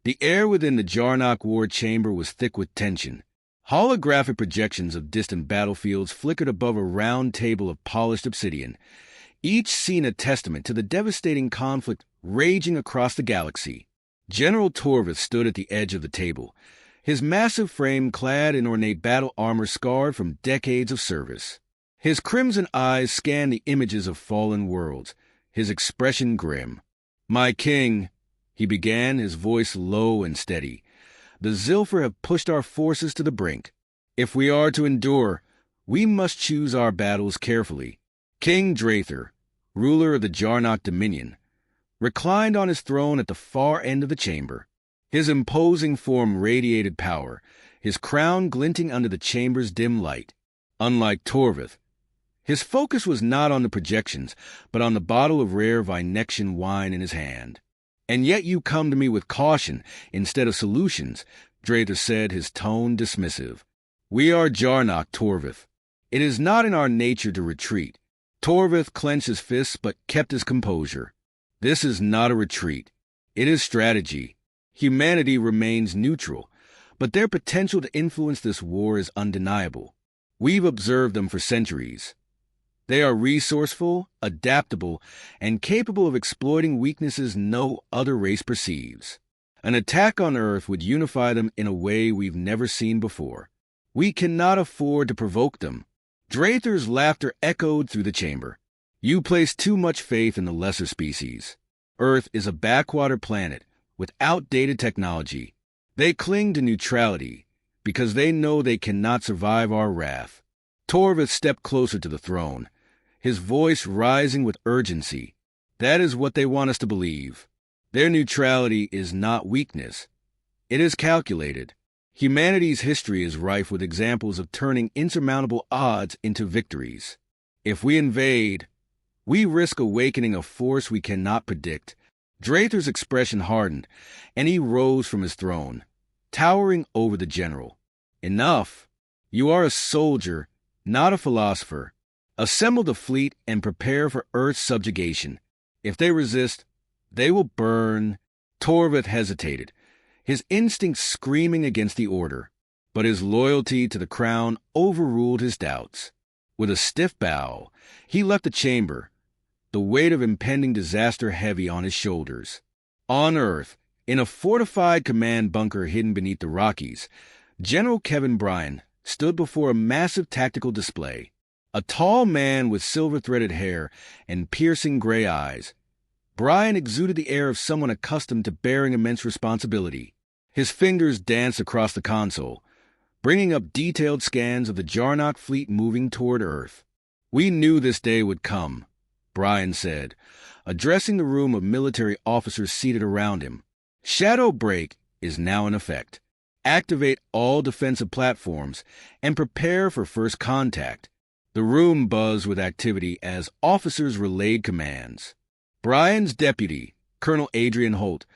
The air within the Jarnock war chamber was thick with tension. Holographic projections of distant battlefields flickered above a round table of polished obsidian, each scene a testament to the devastating conflict raging across the galaxy. General Torvith stood at the edge of the table, his massive frame clad in ornate battle armor scarred from decades of service. His crimson eyes scanned the images of fallen worlds, his expression grim. "My king," he began, his voice low and steady, "the Zilfar have pushed our forces to the brink. If we are to endure, we must choose our battles carefully." King Drathor, ruler of the Jarnock Dominion, reclined on his throne at the far end of the chamber. His imposing form radiated power, his crown glinting under the chamber's dim light. Unlike Torvith, his focus was not on the projections, but on the bottle of rare Vynexian wine in his hand. "And yet you come to me with caution instead of solutions," Drathor said, his tone dismissive. "We are Jarnock, Torvith. It is not in our nature to retreat." Torvith clenched his fists but kept his composure. "This is not a retreat. It is strategy. Humanity remains neutral, but their potential to influence this war is undeniable. We've observed them for centuries. They are resourceful, adaptable, and capable of exploiting weaknesses no other race perceives. An attack on Earth would unify them in a way we've never seen before. We cannot afford to provoke them." Drathor's laughter echoed through the chamber. "You place too much faith in the lesser species. Earth is a backwater planet with outdated technology. They cling to neutrality because they know they cannot survive our wrath." Torvith stepped closer to the throne, his voice rising with urgency. "That is what they want us to believe. Their neutrality is not weakness. It is calculated. Humanity's history is rife with examples of turning insurmountable odds into victories. If we invade, we risk awakening a force we cannot predict." Drathor's expression hardened, and he rose from his throne, towering over the general. "Enough. You are a soldier, not a philosopher. Assemble the fleet and prepare for Earth's subjugation. If they resist, they will burn." Torvith hesitated, his instincts screaming against the order, but his loyalty to the crown overruled his doubts. With a stiff bow, he left the chamber, the weight of impending disaster heavy on his shoulders. On Earth, in a fortified command bunker hidden beneath the Rockies, General Kevin Bryan stood before a massive tactical display. A tall man with silver-threaded hair and piercing gray eyes, Bryan exuded the air of someone accustomed to bearing immense responsibility. His fingers danced across the console, bringing up detailed scans of the Jarnock fleet moving toward Earth. "We knew this day would come," Bryan said, addressing the room of military officers seated around him. "Shadow Break is now in effect. Activate all defensive platforms and prepare for first contact." The room buzzed with activity as officers relayed commands. Bryan's deputy, Colonel Adrian Holt,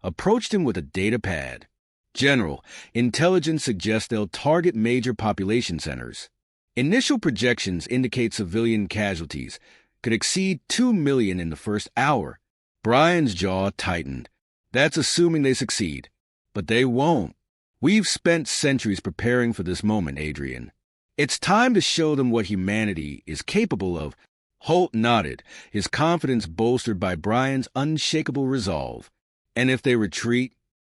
approached him with a data pad. "General, intelligence suggests they'll target major population centers. Initial projections indicate civilian casualties could exceed 2 million in the first hour." Bryan's jaw tightened. "That's assuming they succeed. But they won't. We've spent centuries preparing for this moment, Adrian. It's time to show them what humanity is capable of." Holt nodded, his confidence bolstered by Bryan's unshakable resolve. "And if they retreat?"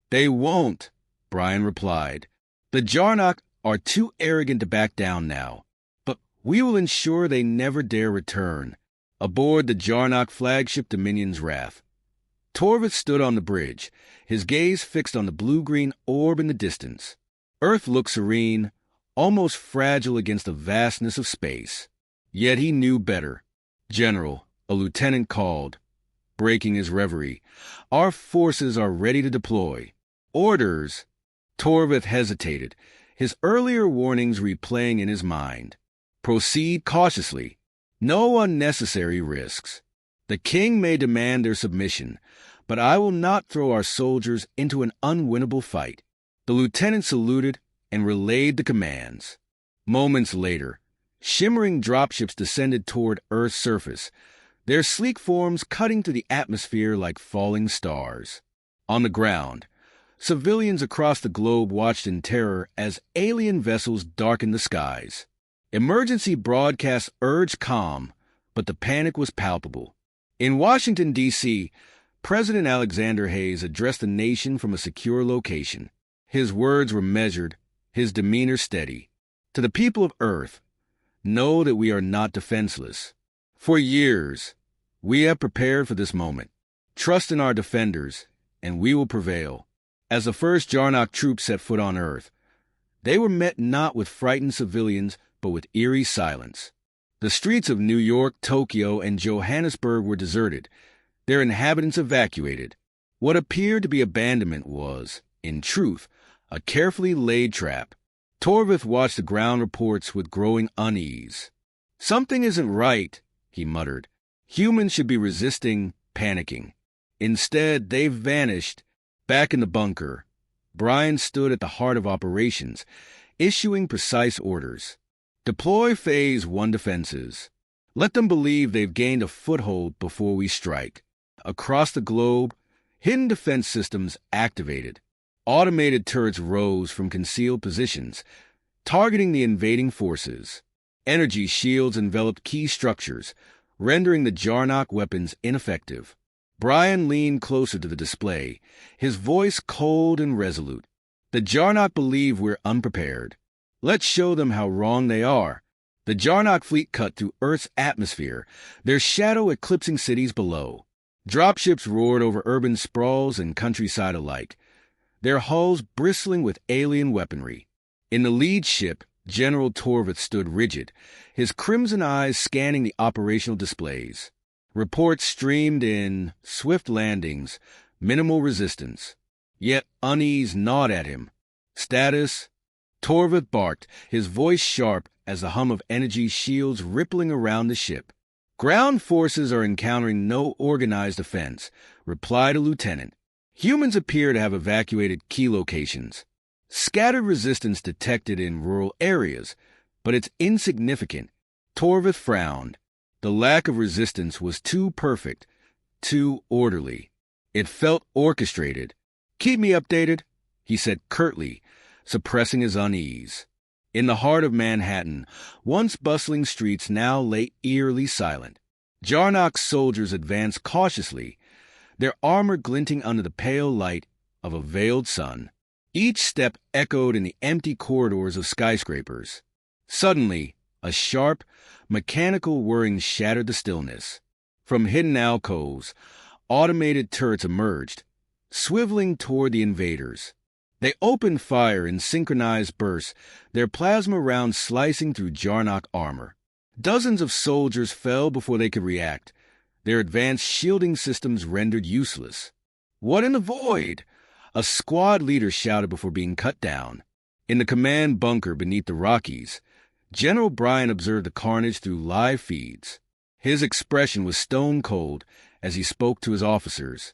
"They won't," Bryan replied. "The Jarnock are too arrogant to back down now. But we will ensure they never dare return." Aboard the Jarnock flagship Dominion's Wrath, Torvith stood on the bridge, his gaze fixed on the blue-green orb in the distance. Earth looked serene, almost fragile against the vastness of space. Yet he knew better. "General," a lieutenant called, breaking his reverie, "our forces are ready to deploy." "Orders?" Torvith hesitated, his earlier warnings replaying in his mind. "Proceed cautiously. No unnecessary risks. The king may demand their submission, but I will not throw our soldiers into an unwinnable fight." The lieutenant saluted and relayed the commands. Moments later, shimmering dropships descended toward Earth's surface, their sleek forms cutting through the atmosphere like falling stars. On the ground, Civilians across the globe watched in terror as alien vessels darkened the skies. Emergency broadcasts urged calm, but the panic was palpable. In Washington, D.C., President Alexander Hayes addressed the nation from a secure location. His words were measured, his demeanor steady. To the people of Earth, know that we are not defenseless. For years, we have prepared for this moment. Trust in our defenders, and we will prevail. As the first Jarnock troops set foot on Earth, they were met not with frightened civilians, but with eerie silence. The streets of New York, Tokyo, and Johannesburg were deserted, their inhabitants evacuated. What appeared to be abandonment was, in truth, a carefully laid trap. Torvith watched the ground reports with growing unease. "Something isn't right," he muttered. "Humans should be resisting, panicking. Instead, they've vanished." Back in the bunker, Brian stood at the heart of operations, issuing precise orders. "Deploy Phase 1 defenses. Let them believe they've gained a foothold before we strike." Across the globe, hidden defense systems activated. Automated turrets rose from concealed positions, targeting the invading forces. Energy shields enveloped key structures, rendering the Jarnock weapons ineffective. Brian leaned closer to the display, his voice cold and resolute. "The Jarnock believe we're unprepared. Let's show them how wrong they are." The Jarnock fleet cut through Earth's atmosphere, their shadow eclipsing cities below. Dropships roared over urban sprawls and countryside alike, their hulls bristling with alien weaponry. In the lead ship, General Torvith stood rigid, his crimson eyes scanning the operational displays. Reports streamed in, swift landings, minimal resistance. Yet unease gnawed at him. "Status?" Torvith barked, his voice sharp as the hum of energy shields rippling around the ship. "Ground forces are encountering no organized offense," replied a lieutenant. "Humans appear to have evacuated key locations. Scattered resistance detected in rural areas, but it's insignificant." Torvith frowned. The lack of resistance was too perfect, too orderly. It felt orchestrated. "Keep me updated," he said curtly, suppressing his unease. In the heart of Manhattan, once bustling streets now lay eerily silent. Jarnock's soldiers advanced cautiously, their armor glinting under the pale light of a veiled sun. Each step echoed in the empty corridors of skyscrapers. Suddenly, a sharp, mechanical whirring shattered the stillness. From hidden alcoves, automated turrets emerged, swiveling toward the invaders. They opened fire in synchronized bursts, their plasma rounds slicing through Jarnock armor. Dozens of soldiers fell before they could react, their advanced shielding systems rendered useless. "What in the void?" a squad leader shouted before being cut down. In the command bunker beneath the Rockies, General Brian observed the carnage through live feeds. His expression was stone cold as he spoke to his officers.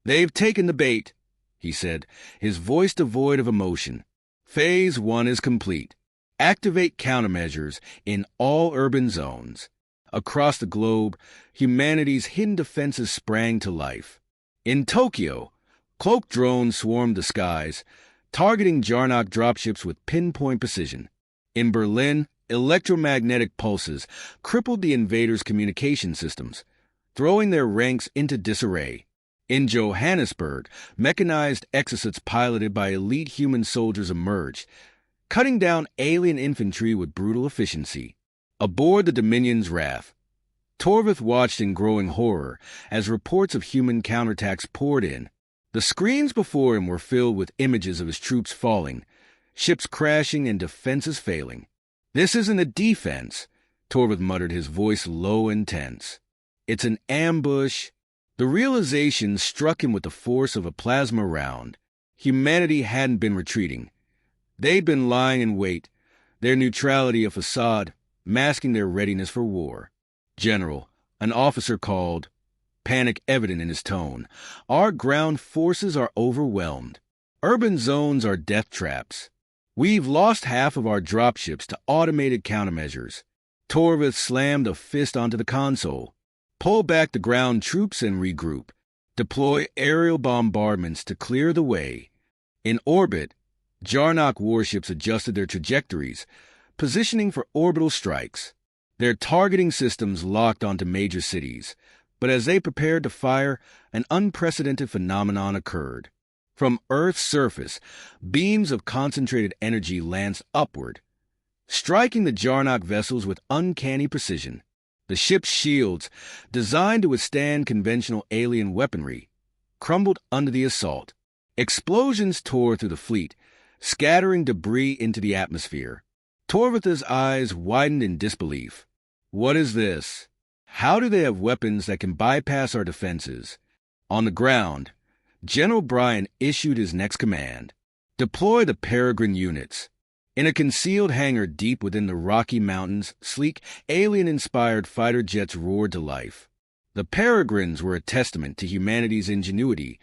"They've taken the bait," he said, his voice devoid of emotion. "Phase 1 is complete. Activate countermeasures in all urban zones." Across the globe, humanity's hidden defenses sprang to life. In Tokyo, cloaked drones swarmed the skies, targeting Jarnock dropships with pinpoint precision. In Berlin, electromagnetic pulses crippled the invaders' communication systems, throwing their ranks into disarray. In Johannesburg, mechanized exocets piloted by elite human soldiers emerged, cutting down alien infantry with brutal efficiency. Aboard the Dominion's Wrath, Torvith watched in growing horror as reports of human counterattacks poured in. The screens before him were filled with images of his troops falling, ships crashing and defenses failing. "This isn't a defense," Torvith muttered, his voice low and tense. "It's an ambush." The realization struck him with the force of a plasma round. Humanity hadn't been retreating. They'd been lying in wait, their neutrality a facade, masking their readiness for war. "General," an officer called, panic evident in his tone, "our ground forces are overwhelmed. Urban zones are death traps. We've lost half of our dropships to automated countermeasures." Torvith slammed a fist onto the console. "Pull back the ground troops and regroup. Deploy aerial bombardments to clear the way." In orbit, Jarnock warships adjusted their trajectories, positioning for orbital strikes. Their targeting systems locked onto major cities, but as they prepared to fire, an unprecedented phenomenon occurred. From Earth's surface, beams of concentrated energy lanced upward, striking the Jarnock vessels with uncanny precision. The ship's shields, designed to withstand conventional alien weaponry, crumbled under the assault. Explosions tore through the fleet, scattering debris into the atmosphere. Torvatha's eyes widened in disbelief. What is this? How do they have weapons that can bypass our defenses? On the ground, General Bryan issued his next command. Deploy the Peregrine units. In a concealed hangar deep within the Rocky Mountains, sleek, alien-inspired fighter jets roared to life. The Peregrines were a testament to humanity's ingenuity.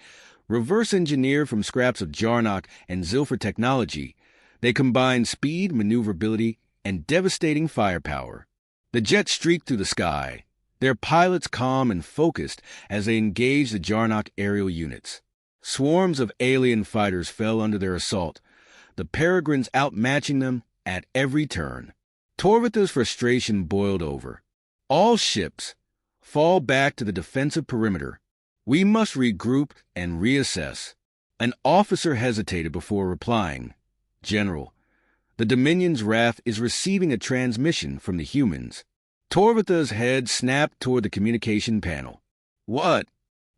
Reverse engineered from scraps of Jarnock and Zilfer technology, they combined speed, maneuverability, and devastating firepower. The jets streaked through the sky, their pilots calm and focused as they engaged the Jarnock aerial units. Swarms of alien fighters fell under their assault, the Peregrines outmatching them at every turn. Torvatha's frustration boiled over. All ships, fall back to the defensive perimeter. We must regroup and reassess. An officer hesitated before replying. General, the Dominion's wrath is receiving a transmission from the humans. Torvatha's head snapped toward the communication panel. What?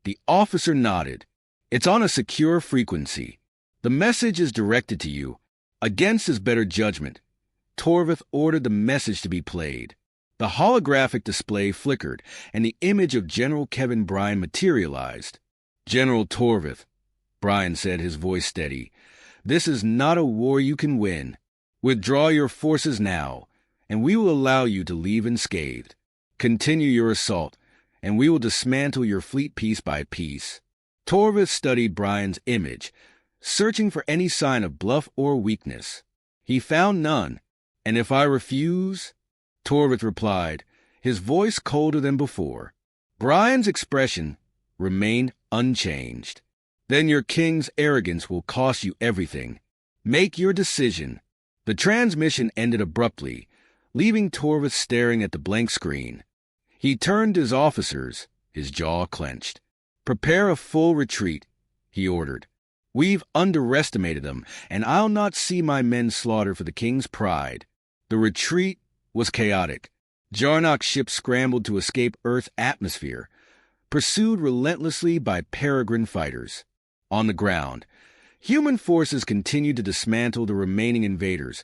The officer nodded. It's on a secure frequency. The message is directed to you. Against his better judgment, Torvath ordered the message to be played. The holographic display flickered, and the image of General Kevin Bryan materialized. General Torvath, Bryan said, his voice steady, this is not a war you can win. Withdraw your forces now, and we will allow you to leave unscathed. Continue your assault, and we will dismantle your fleet piece by piece. Torvath studied Bryan's image, searching for any sign of bluff or weakness. He found none, and if I refuse, Torvath replied, his voice colder than before. Bryan's expression remained unchanged. Then your king's arrogance will cost you everything. Make your decision. The transmission ended abruptly, leaving Torvath staring at the blank screen. He turned to his officers, his jaw clenched. Prepare a full retreat, he ordered. We've underestimated them, and I'll not see my men slaughtered for the king's pride. The retreat was chaotic. Jarnock's ships scrambled to escape Earth's atmosphere, pursued relentlessly by Peregrine fighters. On the ground, human forces continued to dismantle the remaining invaders,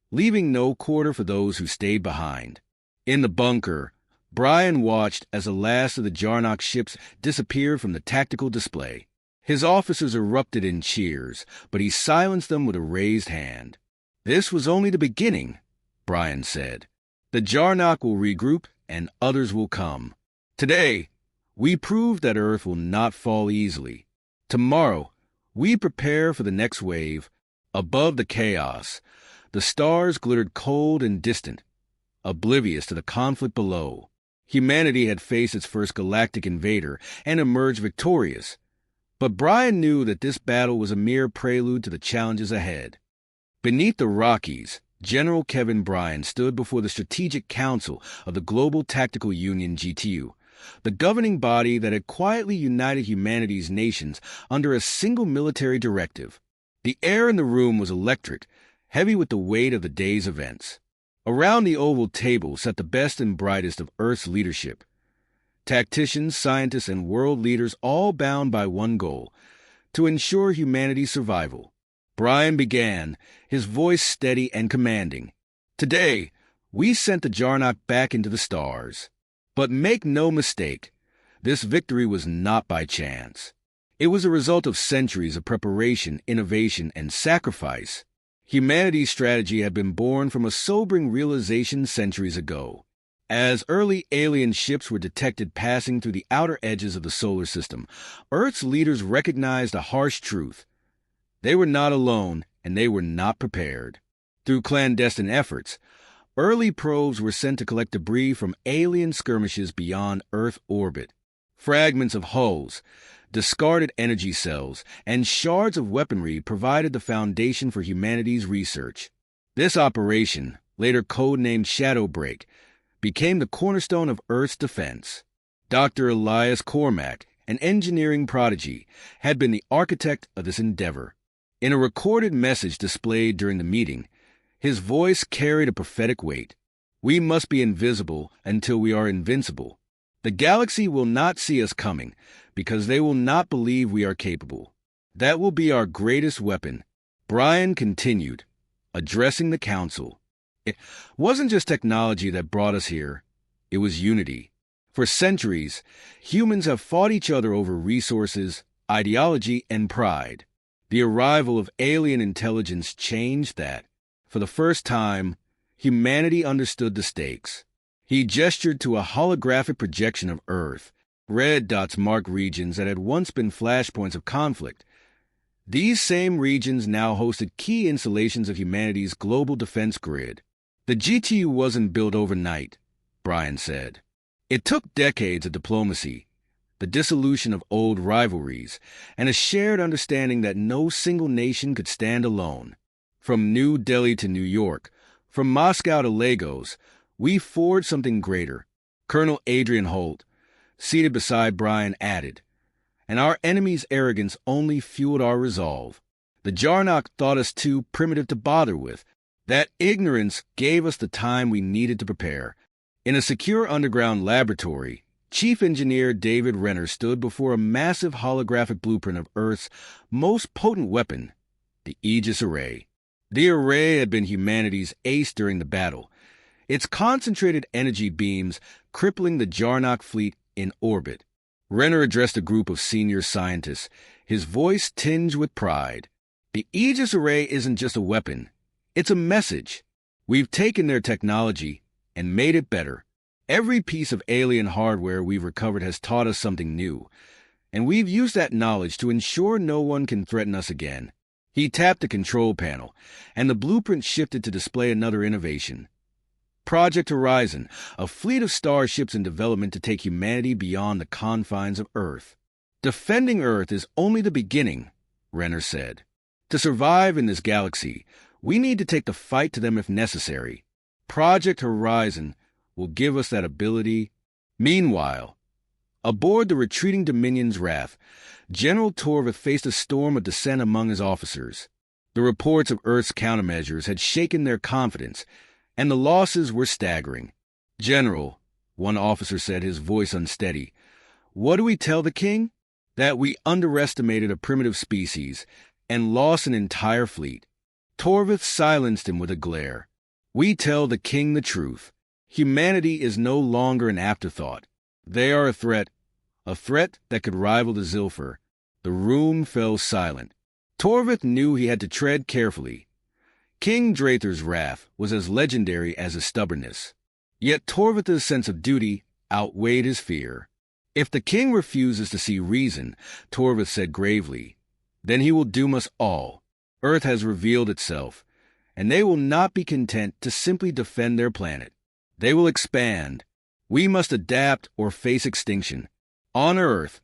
leaving no quarter for those who stayed behind. In the bunker, Bryan watched as the last of the Jarnock ships disappeared from the tactical display. His officers erupted in cheers, but he silenced them with a raised hand. This was only the beginning, Bryan said. The Jarnock will regroup and others will come. Today, we proved that Earth will not fall easily. Tomorrow, we prepare for the next wave. Above the chaos, the stars glittered cold and distant, oblivious to the conflict below. Humanity had faced its first galactic invader and emerged victorious. But Bryan knew that this battle was a mere prelude to the challenges ahead. Beneath the Rockies, General Kevin Bryan stood before the Strategic Council of the Global Tactical Union GTU, the governing body that had quietly united humanity's nations under a single military directive. The air in the room was electric, heavy with the weight of the day's events. Around the oval table sat the best and brightest of Earth's leadership. Tacticians, scientists, and world leaders all bound by one goal, to ensure humanity's survival. Bryan began, his voice steady and commanding. Today, we sent the Jarnock back into the stars. But make no mistake, this victory was not by chance. It was a result of centuries of preparation, innovation, and sacrifice. Humanity's strategy had been born from a sobering realization centuries ago. As early alien ships were detected passing through the outer edges of the solar system, Earth's leaders recognized a harsh truth. They were not alone, and they were not prepared. Through clandestine efforts, early probes were sent to collect debris from alien skirmishes beyond Earth orbit. Fragments of hulls, discarded energy cells, and shards of weaponry provided the foundation for humanity's research. This operation, later codenamed Shadowbreak, became the cornerstone of Earth's defense. Dr. Elias Cormack, an engineering prodigy, had been the architect of this endeavor. In a recorded message displayed during the meeting, his voice carried a prophetic weight. We must be invisible until we are invincible. The galaxy will not see us coming because they will not believe we are capable. That will be our greatest weapon. Brian continued, addressing the council. It wasn't just technology that brought us here. It was unity. For centuries, humans have fought each other over resources, ideology, and pride. The arrival of alien intelligence changed that. For the first time, humanity understood the stakes. He gestured to a holographic projection of Earth. Red dots marked regions that had once been flashpoints of conflict. These same regions now hosted key installations of humanity's global defense grid. The GTU wasn't built overnight, Brian said. It took decades of diplomacy, the dissolution of old rivalries, and a shared understanding that no single nation could stand alone. From New Delhi to New York, from Moscow to Lagos, we forged something greater. Colonel Adrian Holt, seated beside Brian, added, and our enemy's arrogance only fueled our resolve. The Jarnock thought us too primitive to bother with. That ignorance gave us the time we needed to prepare. In a secure underground laboratory, Chief Engineer David Renner stood before a massive holographic blueprint of Earth's most potent weapon, the Aegis Array. The array had been humanity's ace during the battle, its concentrated energy beams crippling the Jarnock fleet in orbit. Renner addressed a group of senior scientists, his voice tinged with pride. The Aegis Array isn't just a weapon, it's a message. We've taken their technology and made it better. Every piece of alien hardware we've recovered has taught us something new, and we've used that knowledge to ensure no one can threaten us again. He tapped the control panel, and the blueprint shifted to display another innovation. Project Horizon, a fleet of starships in development to take humanity beyond the confines of Earth. Defending Earth is only the beginning, Renner said. To survive in this galaxy, we need to take the fight to them if necessary. Project Horizon will give us that ability. Meanwhile, aboard the retreating Dominion's Wrath, General Torvith faced a storm of dissent among his officers. The reports of Earth's countermeasures had shaken their confidence, and the losses were staggering. General, one officer said, his voice unsteady, what do we tell the king? That we underestimated a primitive species and lost an entire fleet. Torvith silenced him with a glare. We tell the king the truth. Humanity is no longer an afterthought. They are a threat that could rival the Zilfur. The room fell silent. Torvith knew he had to tread carefully. King Drathor's wrath was as legendary as his stubbornness. Yet Torvith's sense of duty outweighed his fear. If the king refuses to see reason, Torvith said gravely, then he will doom us all. Earth has revealed itself, and they will not be content to simply defend their planet. They will expand. We must adapt or face extinction. On Earth,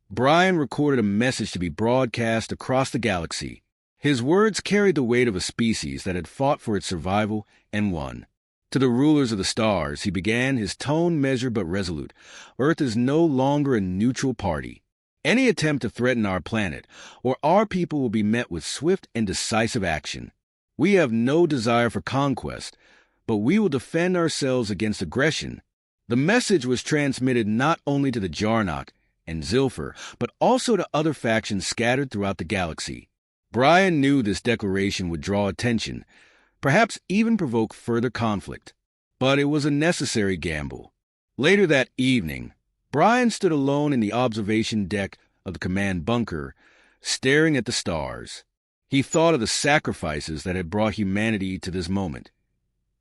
Brian recorded a message to be broadcast across the galaxy. His words carried the weight of a species that had fought for its survival and won. To the rulers of the stars, he began, his tone measured but resolute. Earth is no longer a neutral party. Any attempt to threaten our planet or our people will be met with swift and decisive action. We have no desire for conquest, but we will defend ourselves against aggression. The message was transmitted not only to the Jarnock and Zilfur, but also to other factions scattered throughout the galaxy. Brian knew this declaration would draw attention, perhaps even provoke further conflict. But it was a necessary gamble. Later that evening, Brian stood alone in the observation deck of the command bunker, staring at the stars. He thought of the sacrifices that had brought humanity to this moment.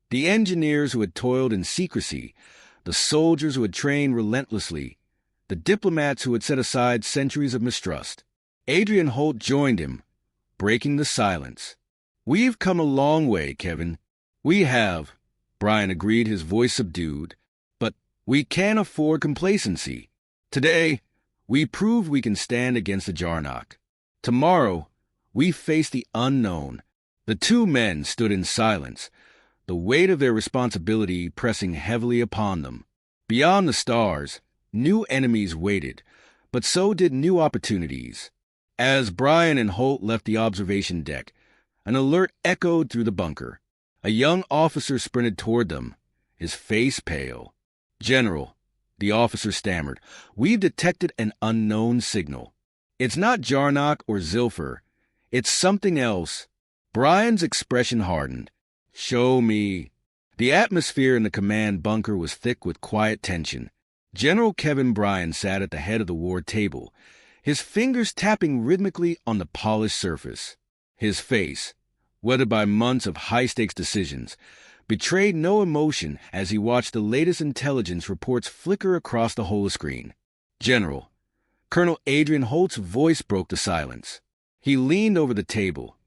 The engineers who had toiled in secrecy, the soldiers who had trained relentlessly, the diplomats who had set aside centuries of mistrust. Adrian Holt joined him, breaking the silence. We've come a long way, Kevin. We have, Brian agreed, his voice subdued. But we can't afford complacency. Today, we proved we can stand against the Jarnock. Tomorrow, we face the unknown. The two men stood in silence, the weight of their responsibility pressing heavily upon them. Beyond the stars, new enemies waited, but so did new opportunities. As Brian and Holt left the observation deck, an alert echoed through the bunker. A young officer sprinted toward them, his face pale. "General," the officer stammered, "we've detected an unknown signal. It's not Jarnock or Zilfer. It's something else." Brian's expression hardened. "Show me." The atmosphere in the command bunker was thick with quiet tension. General Kevin Bryan sat at the head of the war table, his fingers tapping rhythmically on the polished surface. His face, weathered by months of high-stakes decisions, betrayed no emotion as he watched the latest intelligence reports flicker across the holoscreen. "General," Colonel Adrian Holt's voice broke the silence. He leaned over the table,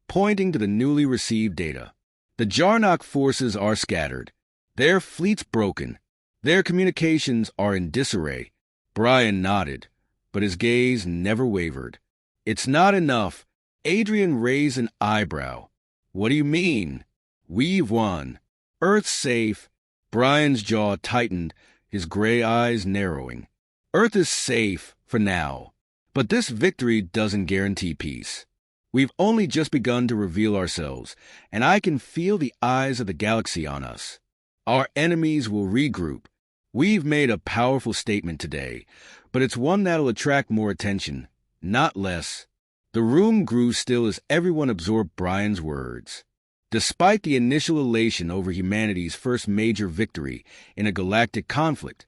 pointing to the newly received data. "The Jarnock forces are scattered, their fleets broken, their communications are in disarray." Brian nodded, but his gaze never wavered. "It's not enough." Adrian raised an eyebrow. "What do you mean?" "We've won. Earth's safe." Brian's jaw tightened, his gray eyes narrowing. "Earth is safe, for now. But this victory doesn't guarantee peace. We've only just begun to reveal ourselves, and I can feel the eyes of the galaxy on us. Our enemies will regroup. We've made a powerful statement today, but it's one that'll attract more attention, not less." The room grew still as everyone absorbed Brian's words. Despite the initial elation over humanity's first major victory in a galactic conflict,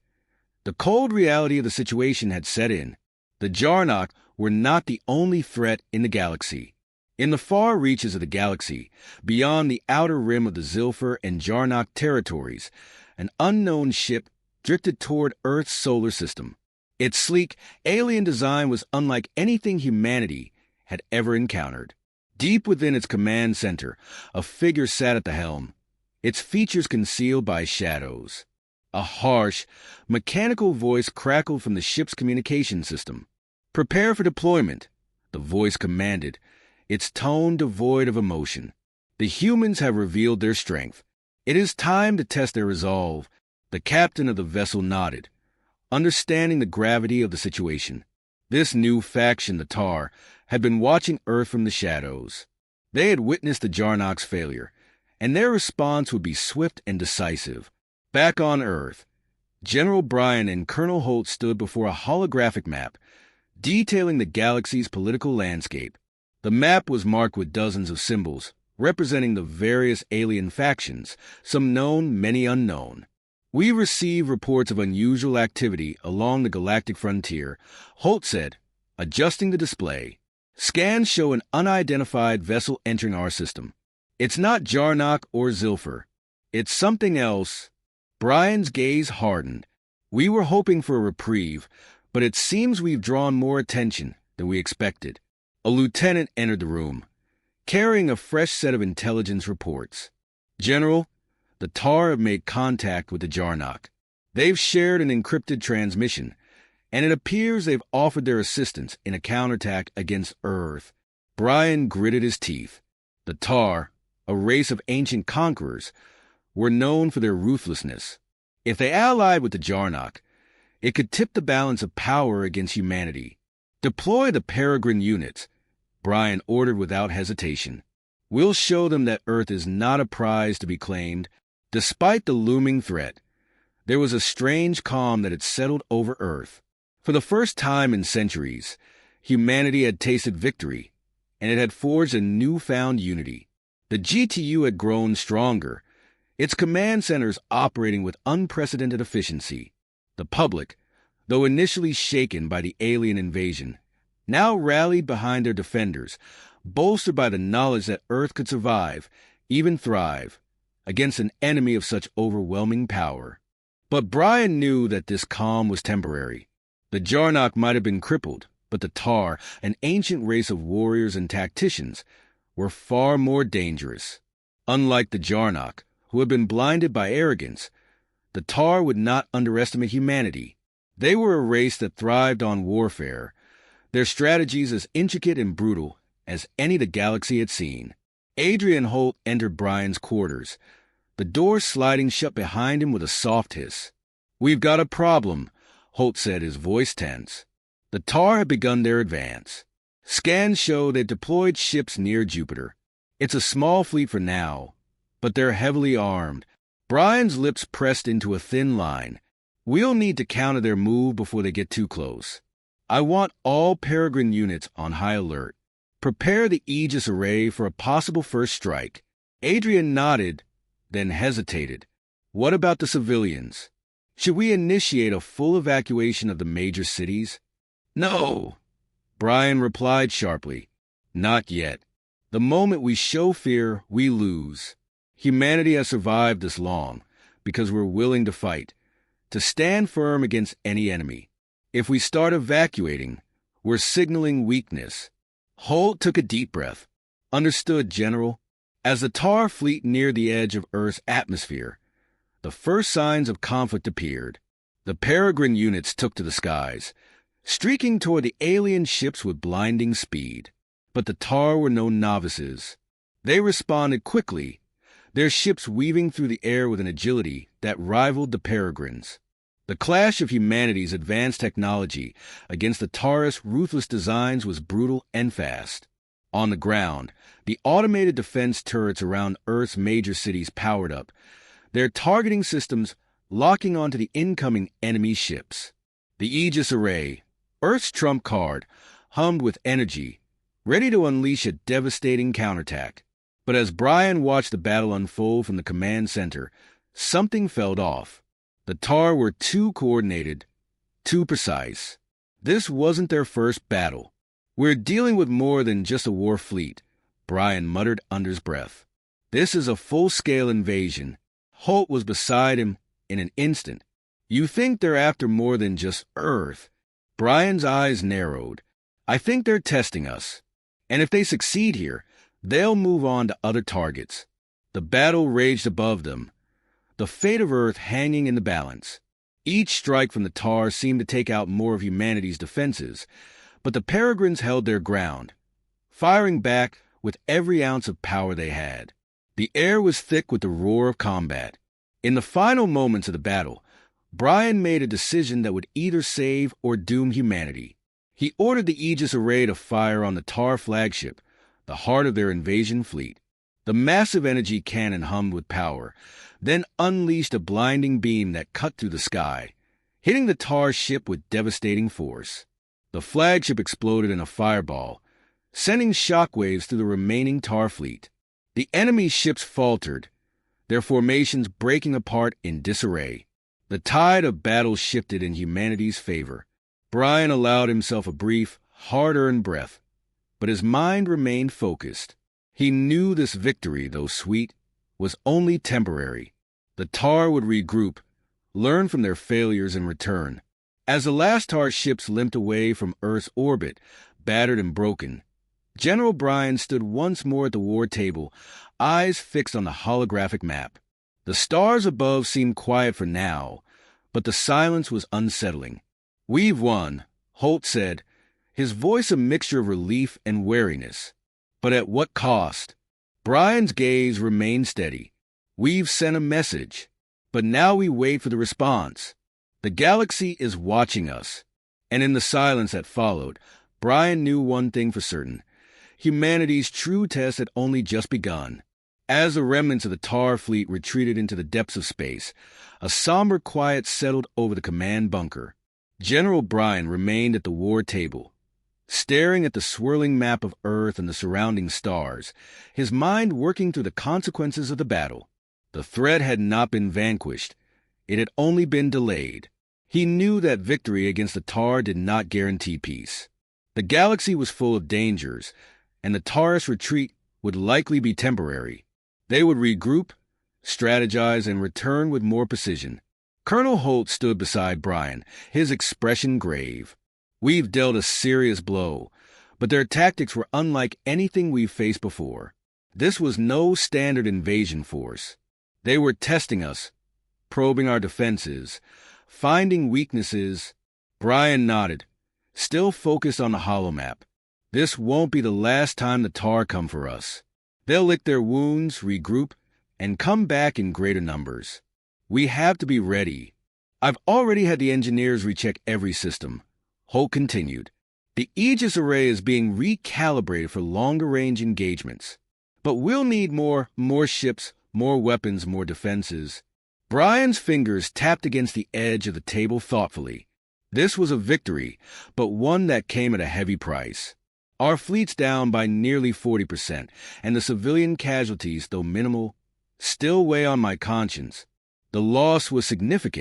the cold reality of the situation had set in. The Jarnock were not the only threat in the galaxy. In the far reaches of the galaxy, beyond the outer rim of the Zilfer and Jarnock territories, an unknown ship drifted toward Earth's solar system. Its sleek, alien design was unlike anything humanity had ever encountered. Deep within its command center, a figure sat at the helm, its features concealed by shadows. A harsh, mechanical voice crackled from the ship's communication system. "Prepare for deployment," the voice commanded, its tone devoid of emotion. "The humans have revealed their strength. It is time to test their resolve." The captain of the vessel nodded, understanding the gravity of the situation. This new faction, the Tar, had been watching Earth from the shadows. They had witnessed the Jarnock's failure, and their response would be swift and decisive. Back on Earth, General Bryan and Colonel Holt stood before a holographic map, detailing the galaxy's political landscape. The map was marked with dozens of symbols, representing the various alien factions, some known, many unknown. "We receive reports of unusual activity along the galactic frontier," Holt said, adjusting the display. "Scans show an unidentified vessel entering our system. It's not Jarnock or Zilfer. It's something else." Brian's gaze hardened. "We were hoping for a reprieve, but it seems we've drawn more attention than we expected." A lieutenant entered the room, carrying a fresh set of intelligence reports. "General, the Tar have made contact with the Jarnock. They've shared an encrypted transmission, and it appears they've offered their assistance in a counterattack against Earth." Brian gritted his teeth. The Tar, a race of ancient conquerors, were known for their ruthlessness. If they allied with the Jarnock, it could tip the balance of power against humanity. "Deploy the Peregrine units," Brian ordered without hesitation. "We'll show them that Earth is not a prize to be claimed." Despite the looming threat, there was a strange calm that had settled over Earth. For the first time in centuries, humanity had tasted victory, and it had forged a newfound unity. The GTU had grown stronger, its command centers operating with unprecedented efficiency. The public, though initially shaken by the alien invasion, now rallied behind their defenders, bolstered by the knowledge that Earth could survive, even thrive, against an enemy of such overwhelming power. But Brian knew that this calm was temporary. The Jarnock might have been crippled, but the Tar, an ancient race of warriors and tacticians, were far more dangerous. Unlike the Jarnock, who had been blinded by arrogance, the Tar would not underestimate humanity. They were a race that thrived on warfare, their strategies as intricate and brutal as any the galaxy had seen. Adrian Holt entered Brian's quarters, the door sliding shut behind him with a soft hiss. "We've got a problem," Holt said, his voice tense. The Tar had begun their advance. Scans show they've deployed ships near Jupiter. It's a small fleet for now, but they're heavily armed. Brian's lips pressed into a thin line. "We'll need to counter their move before they get too close. I want all Peregrine units on high alert. Prepare the Aegis array for a possible first strike." Adrian nodded, then hesitated. "What about the civilians? Should we initiate a full evacuation of the major cities?" "No," Brian replied sharply. "Not yet. The moment we show fear, we lose. Humanity has survived this long because we're willing to fight, to stand firm against any enemy. If we start evacuating, we're signaling weakness." Holt took a deep breath. "Understood, General." As the Tar fleet neared the edge of Earth's atmosphere, the first signs of conflict appeared. The Peregrine units took to the skies, streaking toward the alien ships with blinding speed. But the Tar were no novices. They responded quickly, their ships weaving through the air with an agility that rivaled the Peregrines. The clash of humanity's advanced technology against the Tar's ruthless designs was brutal and fast. On the ground, the automated defense turrets around Earth's major cities powered up, their targeting systems locking onto the incoming enemy ships. The Aegis array, Earth's trump card, hummed with energy, ready to unleash a devastating counterattack. But as Brian watched the battle unfold from the command center, something felt off. The Tar were too coordinated, too precise. This wasn't their first battle. "We're dealing with more than just a war fleet," Brian muttered under his breath. "This is a full-scale invasion." Holt was beside him in an instant. "You think they're after more than just Earth?" Brian's eyes narrowed. "I think they're testing us. And if they succeed here, they'll move on to other targets." The battle raged above them, the fate of Earth hanging in the balance. Each strike from the Tar seemed to take out more of humanity's defenses, but the Peregrines held their ground, firing back with every ounce of power they had. The air was thick with the roar of combat. In the final moments of the battle, Brian made a decision that would either save or doom humanity. He ordered the Aegis array to fire on the Tar flagship, the heart of their invasion fleet. The massive energy cannon hummed with power, then unleashed a blinding beam that cut through the sky, hitting the Tar ship with devastating force. The flagship exploded in a fireball, sending shockwaves through the remaining Tar fleet. The enemy ships faltered, their formations breaking apart in disarray. The tide of battle shifted in humanity's favor. Brian allowed himself a brief, hard-earned breath, but his mind remained focused. He knew this victory, though sweet, was only temporary. The Tar would regroup, learn from their failures and return. As the last Tar ships limped away from Earth's orbit, battered and broken, General Brian stood once more at the war table, eyes fixed on the holographic map. The stars above seemed quiet for now, but the silence was unsettling. "We've won," Holt said, his voice a mixture of relief and wariness. "But at what cost?" Brian's gaze remained steady. "We've sent a message, but now we wait for the response. The galaxy is watching us." And in the silence that followed, Brian knew one thing for certain. Humanity's true test had only just begun. As the remnants of the Tar fleet retreated into the depths of space, a somber quiet settled over the command bunker. General Brian remained at the war table, staring at the swirling map of Earth and the surrounding stars, his mind working through the consequences of the battle. The threat had not been vanquished. It had only been delayed. He knew that victory against the Tar did not guarantee peace. The galaxy was full of dangers, and the Tar's retreat would likely be temporary. They would regroup, strategize, and return with more precision. Colonel Holt stood beside Brian, his expression grave. "We've dealt a serious blow, but their tactics were unlike anything we've faced before. This was no standard invasion force. They were testing us, probing our defenses, finding weaknesses, Brian nodded, still focused on the holomap. This won't be the last time the Tar come for us. They'll lick their wounds, regroup, and come back in greater numbers. We have to be ready. I've already had the engineers recheck every system. Holt continued. The Aegis array is being recalibrated for longer-range engagements. But we'll need more ships, more weapons, more defenses. Brian's fingers tapped against the edge of the table thoughtfully. This was a victory, but one that came at a heavy price. Our fleet's down by nearly 40%, and the civilian casualties, though minimal, still weigh on my conscience. The loss was significant.